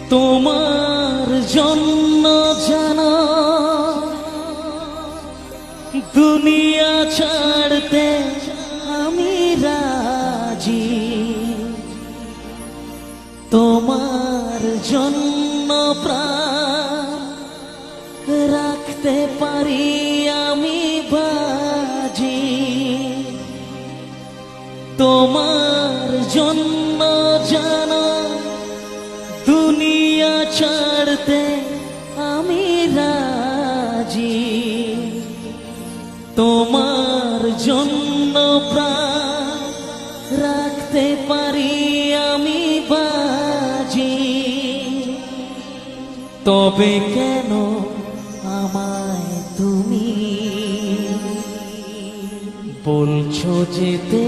তোমার জন্য জানা দুনিয়া ছাড়তে আমি রাজি। তোমার জন্য প্রাণ রাখতে পারি আমি বাজি। তোমার জন্য জানা দুনিয়া ছাড়তে আমি রাজি। তোমার জন্য প্রাণ রাখতে পারি আমি বাজি। তবে কেন আমায় তুমি বলছো যেতে?